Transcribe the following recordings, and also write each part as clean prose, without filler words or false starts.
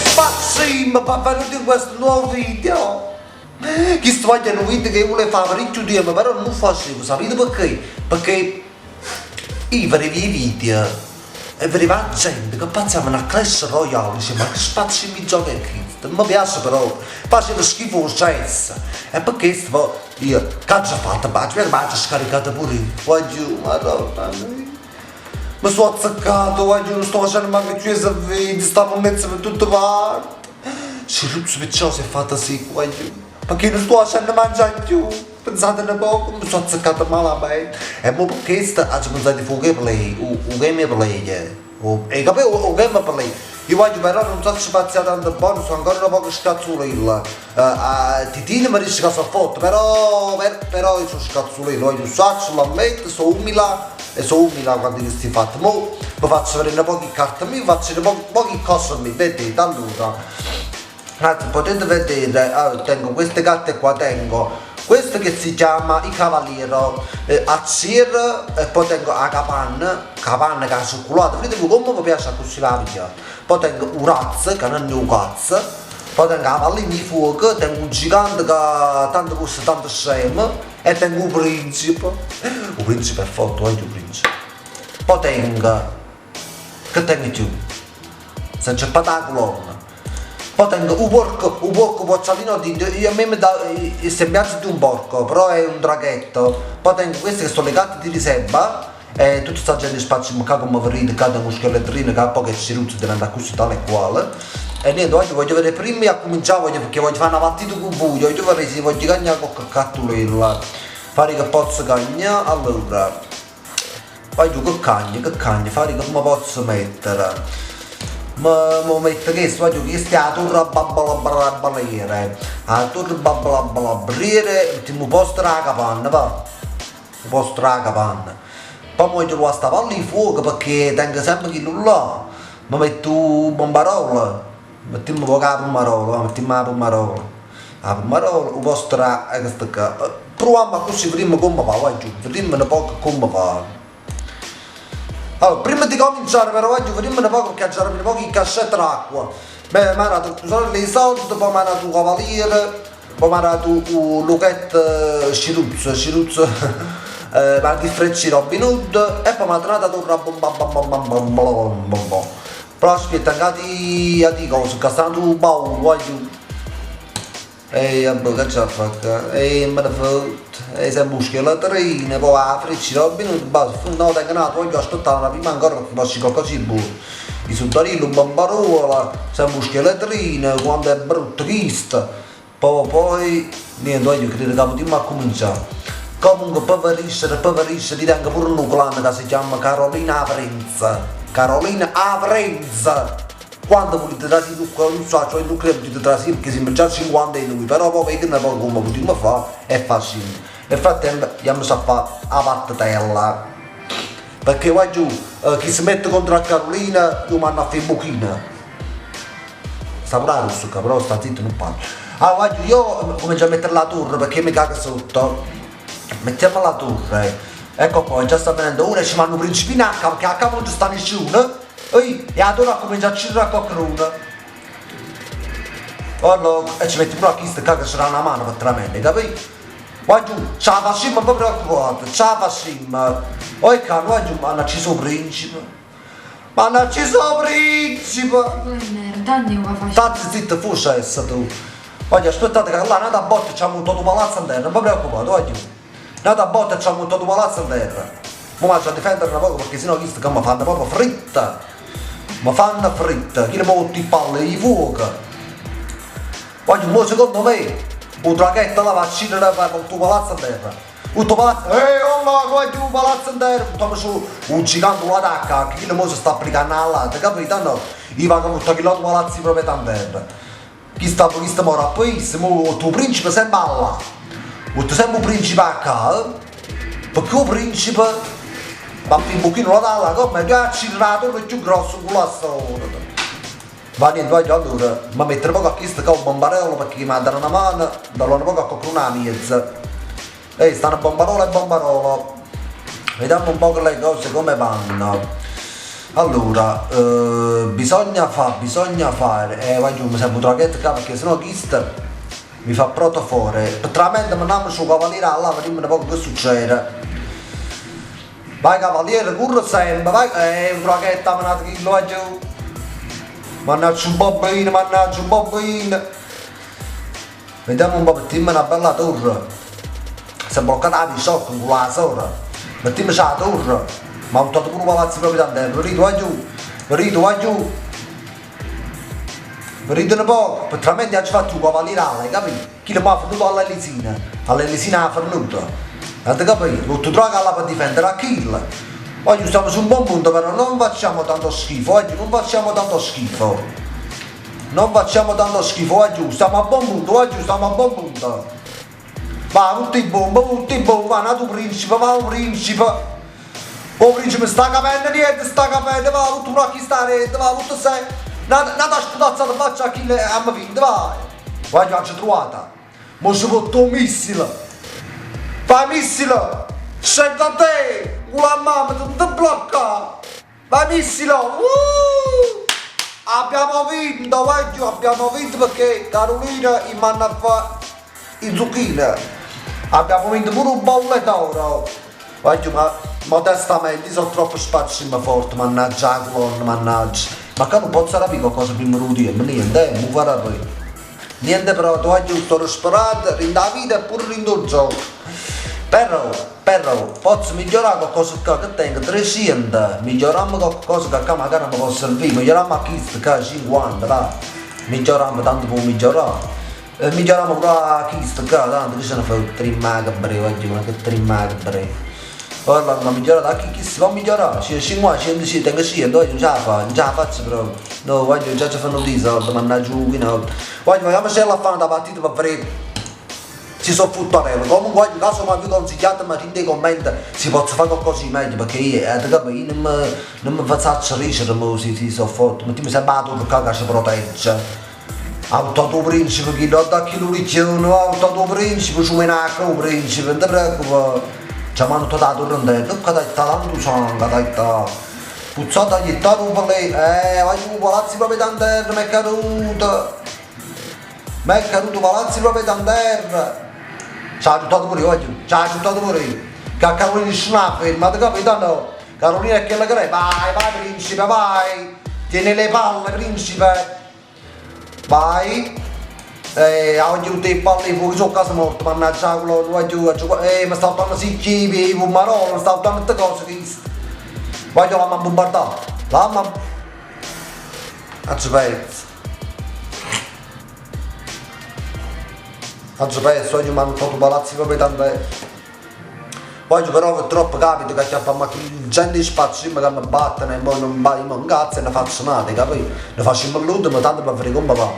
Spazio per venuto in questo nuovo video. Chi sto facendo un video che vuole fare parecchio tempo, però non facevo, sapete perché? Perché io vedevo i video e vedevo la gente che pensava a Clash Royale, dice ma che spazio mi gioca qui? Non mi piace però, faceva schifo lo stesso. E perché io, che ho fatto? Mi ha scaricato pure io. Voglio, madonna mia. Mi sono azzeccato, non sto facendo manco più questi video, stavo in mezzo per tutte parti. Ciruzzo perciò si è fatta sì, perché non sto facendo mangiare più. Pensate un po', mi sono azzeccato malamente. E mo perché sta, oggi pensate di fare un gameplay. E capivo, un gameplay. Io voglio però non so se faccia tanto buono, sono ancora un po' scazzolillo. Titino mi dice che sono forte, però io sono scazzolillo, voglio usarci, lo ammetto, sono umile e sono umile quando io sto fatto. Mo vi faccio vedere un po' di carte mie, vi faccio vedere un po' di cose mie, vedete, allora. Potete vedere, tengo queste carte qua, tengo questo che si chiama il Cavaliero Azir e poi tengo la capanna che è cioccolata, vedete come mi piace così la via. Poi tengo Uraz che non è un cazzo, poi tengo la pallina di fuoco, tengo un gigante che tanto costa tanto scemo e tengo un principe è forte, voglio un principe. Poi tengo, che tengo più? Se c'è patacolone. Poi tengo un porco pozzolino a me mi dà il sembianza di un porco, però è un draghetto. Poi tengo questi che sono legati di riserva e tutta questa gente spazio mi cago come vedete, cade uno scheletrino che ha poco che si ruzza diventa così tale e quale. E niente, oggi voglio vedere prima a cominciare perché voglio fare una partita con voi, io vorrei se voglio cagnare qualche cartolella, fare che posso cagnare, allora. Voglio che cagna, fare che mi posso mettere. Ma metto questo, voglio che stia la torre a babbalabbalabbalere, la torre a babbalabbalabbalere, mettiamo un posto la capanna, va? Un posto la capanna. Poi voglio la sta palla di fuoco perché tengo sempre chi là. Ma metto un bombarolo, mettiamo un po' la pomarola, mettiamo la pomarola. La pomarola, un posto la questa qua. Proviamo così, vediamo come va, voglio, vediamo un po' come va. Allora, prima di cominciare però voglio vedere un po' che c'era un po' in cassetta d'acqua. Beh, mi ha dato i soldi, poi mi ha dato un cavaliere, poi mi ha dato un Luchetto Ciruzzo, mi ha dato il Frecci Robin Hood e poi mi ha dato un bam. Però aspetta, anche a di cose, che stanno un baule, voglio. Ehi, che c'è a fare? Ehi, me ne foto. E se buschi la trina, poi la Frecci Robin Hood, basta, no, tengo nato, voglio aspettare una prima ancora perché faccio qualcosa di buono. I soldati, un bambarola, se buschi le trine, quando è brutto chista. Poi, niente, voglio credere che potremmo a cominciare. Comunque, poverisce, ti tengo pure un nucleano che si chiama Carolina Avrenza. Carolina Avrenza! Quando volete trasire non so, cioè il nucleo potete trasire perché siamo già 50 di lui, però poi vedete poi come potremmo fare è facile. Nel frattempo andiamo a fare la pattella. Perché qua giù chi si mette contro la Carolina io mando a fare buchina. Sta pure russo qua, però sta zitto non parlo. Allora qua giù io comincio a mettere la torre perché mi caga sotto. Mettiamo la torre. Ecco qua, già sta venendo una e ci vanno principini a capo, perché a capo non sta nessuno. E la torre comincia a girare a qualcuno. Allora, e ci metti pure a chi sta che sarà una mano per tremende, capito? Qua giù, ce la facciamo proprio preoccupato, ce la facciamo. Oi caro, qua giù, ma non ci sono principe. Ma non ci sono principe. State zitto, forse essa tu. Voglio aspettate che là, nata a botte ci ha montato un palazzo in terra, non vi preoccupate, voglio. Nata a botte ci ha montato un palazzo in terra. Ma faccio a difendere un poco perché sennò visto che mi fanno proprio fritta. Mi fanno fritta, chi ne porti i palle di fuoco. Voglio, mo secondo me, un draghetto là va a scendere con il tuo palazzo in terra. Un tuo palazzo, oh voglio un palazzo in terra, buttiamo su un gigante la tacca, che chi ne si sta applicando all'altro, capito? No, io va che butta che l'altro palazzo proprio in terra. Chi sta mora a paese, mo il tuo principe sembra là. Tu sei un principe a casa, perché un principe ma un pochino la talla come già accelerato è più grosso con la storia. Va niente, voglio allora mi mettere poco a questo che ho un bombarello perché mi dà una mano, dallo un poco a qualcuno a mezza. Ehi, stanno bombarolo e bombarolo. Vediamo un po' che le cose come vanno. Allora, bisogna fare, voglio mi serve un traghetto qua perché sennò chista mi fa proto fuori. Praticamente mi andiamo su cavaliere là, vediamo un po' che succede. Vai cavaliere, corre sempre, vai, un traghetto mi ha dato che lo va giù. Mannaggia un bobbino. Vediamo un po', mettiamo una bella torre. Si è bloccata di sotto con la sora. Mettiamo la torre. Ma ho buttato pure palazzi proprio da dentro. Rito va giù. Rito un po'. Praticamente ha fatto un cavaliere, capito? Chi lo ha venuto all'Elisina ha fornuto. Avete capito? Tutto troca là per difendere a kill. Oggi stiamo su un buon punto, però non facciamo tanto schifo, oggi non facciamo tanto schifo. Oggi stiamo a buon punto. Va, tutti bombe, va, nato principe, va un principe. Oh principe, sta capendo niente, va, tutto una chi sta rete, va, tutto sei. Nata sputazzata faccia a chi le ha vinto, vai. Vai, oggi trovata. Mo si butta un missile. Vai missile! Scende a te! La mamma ti blocca! Vai missile! Abbiamo vinto perché Carolina in manna a fare i zucchine. Abbiamo vinto pure un bolle d'oro. Voglio, ma modestamente sono troppo spazio forte, mannaggia la colonna, mannaggia. Ma che non posso sapere qualcosa prima di dire, niente, non farà poi. Niente però, tu hai giusto respirato, rinda vita e pure rinda il gioco. Però, posso migliorare qualcosa che tengo 300, miglioriamo qualcosa che magari mi può servire, miglioriamo a chi sta 50, là. Miglioriamo tanto può migliorare. Miglioriamo pure a chi sta tanto che ce ne fa 3 magabri oggi, ma che 3 magabri. Allora, ma migliorare a chi si può migliorare? 50, 100, tengo 100, oggi non ce la faccio proprio. No, voglio già ci fanno dei soldi, mannaggia un win. Voglio, vediamo se la fanno da partita per vedere. Si sono futtarello, comunque in caso mi avete consigliato ma nei commenti si possa fare qualcosa di meglio perché io non mi faccio ricere si sono fatto, mettiamo sempre la torre che ci protegge. Ha buttato un principe, chi lo dà chi lo richiede, ha buttato un principe, ci menacca un principe, non ti preoccupare. Ci hanno buttato la torre in terra, che dai tanto sangue, dai ta. Puzzata gli sta un po' lei, vai un palazzo proprio da terra, mi è caduto. Mi è caduto palazzo proprio da terra. Ci ha aiutato pure io, che a Carolina ci non ha fermato, capito? Carolina è quella che è, vai principe, vai, tieni le palle principe, vai, oggi tutte le palle fuori sono casa morta, mannaggia quello, mi sta dando sicchi, un marolo, mi sta dando tutte cose, voglio la mamma bombardata, la mamma, Oggi penso, oggi mi hanno fatto palazzi proprio tante. Voglio però che troppo capita che c'è ma gente di spazio che mi battono e poi non battono un cazzo e ne faccio nada, capito? Ne faccio un malluto ma tanto per vedere come va.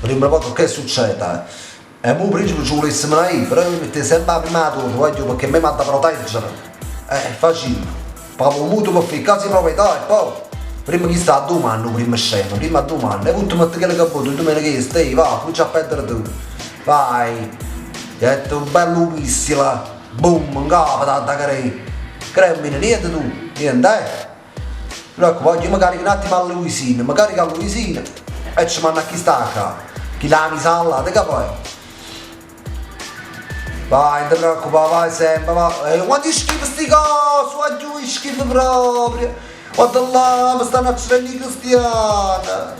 Vediamo un po' che succede. E mo principe ci volesse io, però io metto sempre la prima torre, voglio perché mi manda a proteggere. Facile. Proprio un mutuo per fare casi di proprietà e poi. Prima chi sta a domani, prima scemo, prima a domani. E poi tu metti che caputo, tu me ne che stai, va, comincia a perdere tu. Vai, ti ho detto un bello missile, boom, in capo da attaccare, cremine, niente tu, niente Ecco, voglio magari un attimo a Luisina, e ci manda a chi sta qua, chi la misa là, te capi? Vai, non ti preoccupare, vai sempre, vai, quanti schifo sti cosi, va giù, schifo proprio, guarda là, mi stanno accendendo i cristiani,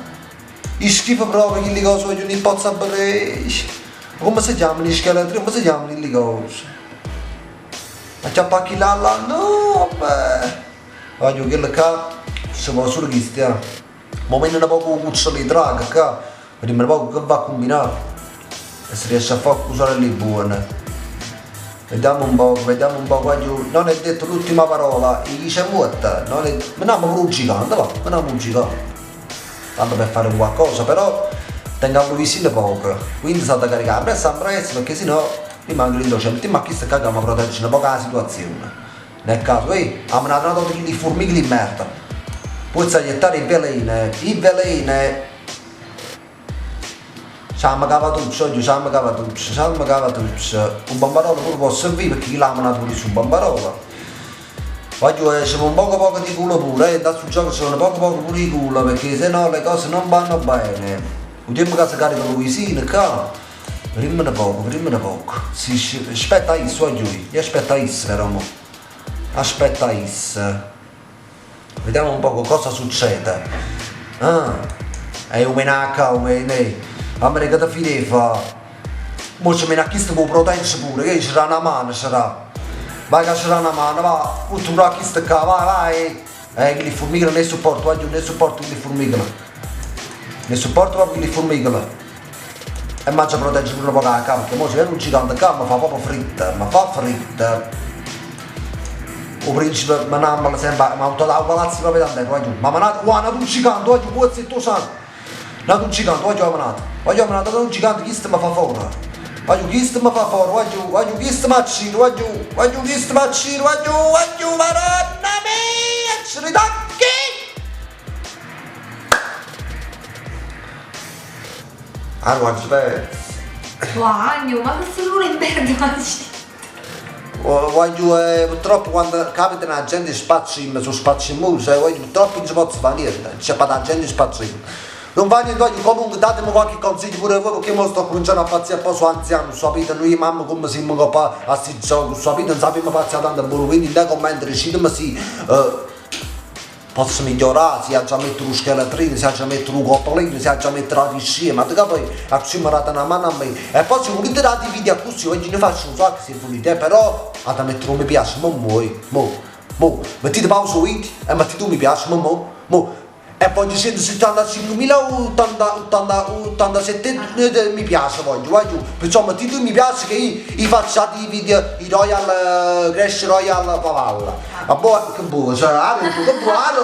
i schifo proprio, che li cose voglio un po' sapere. Come si chiamano gli scheletri? Come si chiamano le cose? Ma c'è pacchi là? No, beh. Voglio che qua si può solo cristiano. Ma meno un po' con cuccioli di traga qua. Vediamo un po' che va a combinare. E si riesce a fare usare le buone. Vediamo un po', voglio. Non è detto l'ultima parola, gli c'è molta. Veniamo pure un gigante, va, tanto per fare qualcosa, però teniamo vicino poco, quindi state caricare presto perché sennò rimango indocente, ma chi sta cagando mi protegge un po' la situazione. Nel caso, abbiamo dato di formiche di merda, poi gettare i veleni, siamo cavatucci, oggi siamo cavatucci, un bombarolo pure può servire perché chi l'ha mandato pure su un bombarolo. Voglio c'è un poco di culo pure, da sul gioco c'è un poco pure di culo, perché se no le cose non vanno bene. Vediamo che si carica Luisina qua. Vediamo un poco. Si, aspetta isso, io aspetta isso, però mo. Aspetta isso. Vediamo un po' cosa succede. Ah, è un menacca, un menè. A me che ti fide fa. Mo c'è menacchista con proteins pure, che c'era una mano, c'era. Vai che c'era una mano, va, tu una chista qua, vai. Che li formigano nel supporto, voglio nel supporto che li formigano. Nel supporto proprio che li formigano. E mangia protegge pure un po' la cava, perché mo se viene un gigante qua mi fa proprio fritta, O principe mi namma sempre, ma tutto da palazzi proprio da dentro, voglio. Ma manate, guarda un gigante, voglio, può essere tu santo. Nato un gigante, voglio manate. Voglio manate, un gigante, chi sta mi fa fuori. Voglio chi sta mi fa fuori, voglio chi sta mi acciro, voglio chi sta mi acciro, voglio, madonna mia, ci ritocchi! Allora, aspetta. Guagno, ma questo non è verde. Voglio, purtroppo quando capita la gente spazzi su spazio in muro, purtroppo non si può fare niente, c'è per la gente spazio. Non va niente, voglio comunque datemi qualche consiglio pure voi, perché io sto cominciando a pazzare un po' su anziano, sapete, noi mamma come siamo qua a sti giochi, sapete, non sappiamo pazzare tanto buono, quindi nei commenti decidimi se posso migliorare, se già mettere lo scheletrino, se già mettere un coppolino, se già mettere la piscina, ma che poi ci date una mano a me. E poi se volete dare i video così, oggi ne faccio un sacco se volete, però a mettere un mi piace, mettete pausa su video e mettete un mi piace, e poi 175.087 mi piace voglio, perciò mettete un mi piace che io faccio i video, i Royal Crash Royal Pavalla. Ma boh, che buono, cioè, che buono!